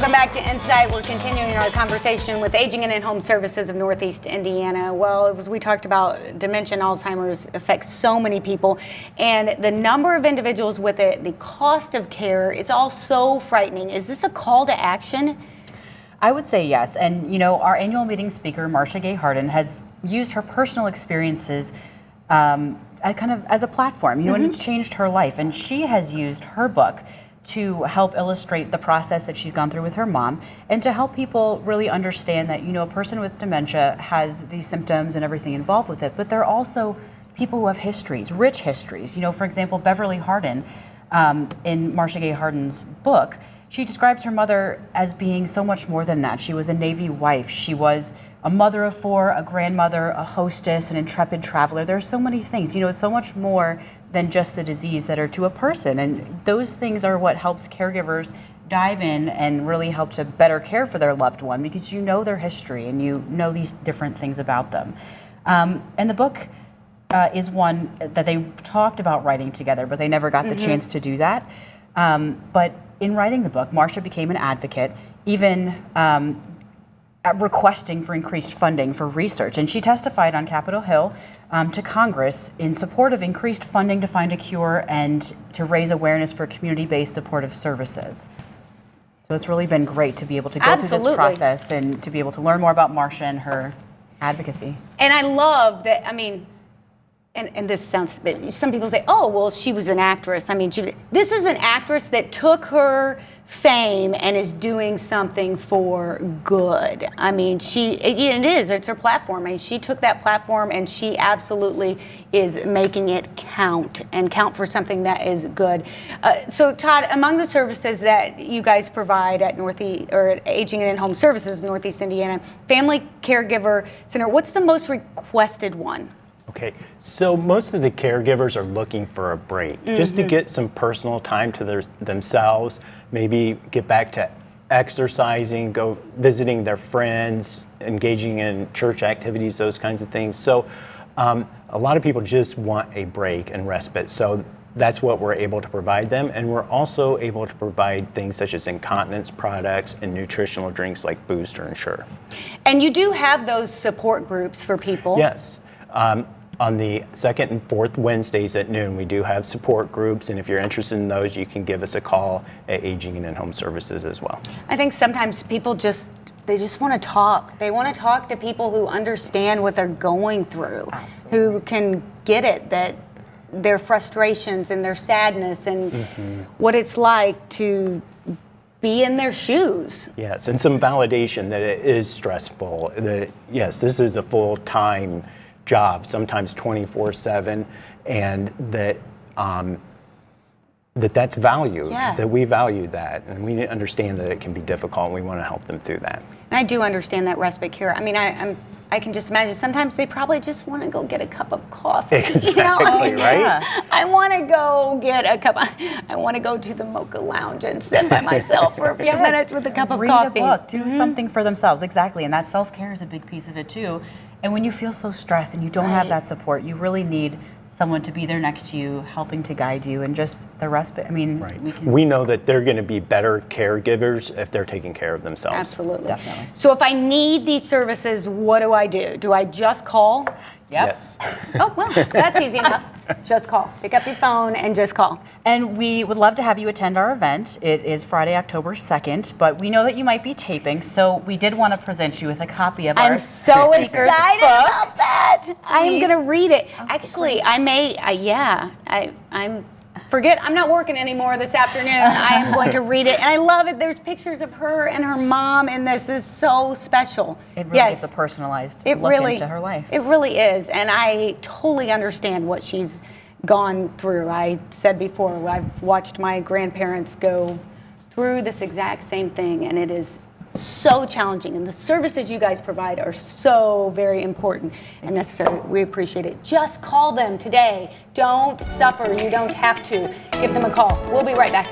Welcome back to Insight. We're continuing our conversation with Aging and In-Home Services of Northeast Indiana. Well, as we talked about, dementia and Alzheimer's affects so many people, and the number of individuals with it, the cost of care, it's all so frightening. Is this a call to action? I would say yes. And, you know, our annual meeting speaker, Marcia Gay Harden, has used her personal experiences kind of as a platform, you know, and it's changed her life. And she has used her book to help illustrate the process that she's gone through with her mom and to help people really understand that, you know, a person with dementia has these symptoms and everything involved with it, but they're also people who have histories, rich histories. You know, for example, Beverly Harden, in Marcia Gay Harden's book, she describes her mother as being so much more than that. She was a Navy wife. She was a mother of four, a grandmother, a hostess, an intrepid traveler. There are so many things. You know, it's so much more than just the disease that are to a person. And those things are what helps caregivers dive in and really help to better care for their loved one, because you know their history and you know these different things about them. And the book is one that they talked about writing together, but they never got the chance to do that. But in writing the book, Marcia became an advocate, even requesting for increased funding for research. And she testified on Capitol Hill to Congress in support of increased funding to find a cure and to raise awareness for community-based supportive services. So it's really been great to be able to go through this process and to be able to learn more about Marcia and her advocacy. And I love that, I mean, and this sounds, some people say, oh, well, she was an actress. I mean, this is an actress that took her fame and is doing something for good. I mean, it's her platform. I mean, she took that platform and she absolutely is making it count and count for something that is good. So Todd, among the services that you guys provide at Aging and In-Home Services of Northeast Indiana, Family Caregiver Center, what's the most requested one? Okay, so most of the caregivers are looking for a break, just to get some personal time to themselves, maybe get back to exercising, go visiting their friends, engaging in church activities, those kinds of things. So a lot of people just want a break and respite. So that's what we're able to provide them. And we're also able to provide things such as incontinence products and nutritional drinks like Booster and Sure. And you do have those support groups for people. Yes. On the second and fourth Wednesdays at noon, we do have support groups, and if you're interested in those, you can give us a call at Aging and In-Home Services as well. I think sometimes people just want to talk. They want to talk to people who understand what they're going through, who can get it, that their frustrations and their sadness and what it's like to be in their shoes. Yes, and some validation that it is stressful, that yes, this is a full-time job, sometimes 24/7, and that's valued, that we value that, and we understand that it can be difficult, and we want to help them through that. And I do understand that respite care. I mean, I can just imagine sometimes they probably just want to go get a cup of coffee. Exactly, you know? right? I want to go get a cup. I want to go to the Mocha Lounge and sit by myself for a few minutes with a cup of coffee. Read a book, do something for themselves, exactly, and that self-care is a big piece of it too. And when you feel so stressed and you don't have that support, you really need someone to be there next to you, helping to guide you, and just the respite. I mean, we know that they're going to be better caregivers if they're taking care of themselves. Absolutely. Definitely. So if I need these services, what do I do? Do I just call? Yep. Yes. Oh, well, that's easy enough. Just call. Pick up your phone and just call. And we would love to have you attend our event. It is Friday, October 2nd, but we know that you might be taping, so we did want to present you with a copy of our I'm so excited book. about that. I am going to read it. Actually, I may, I'm forget, I'm not working anymore this afternoon. I am going to read it, and I love it. There's pictures of her and her mom, and this is so special. It really is a personalized look into her life. It really is, and I totally understand what she's gone through. I said before, I've watched my grandparents go through this exact same thing, and it is so challenging, and the services you guys provide are so very important and necessary. We appreciate it. Just call them today. Don't suffer. You don't have to. Give them a call. We'll be right back.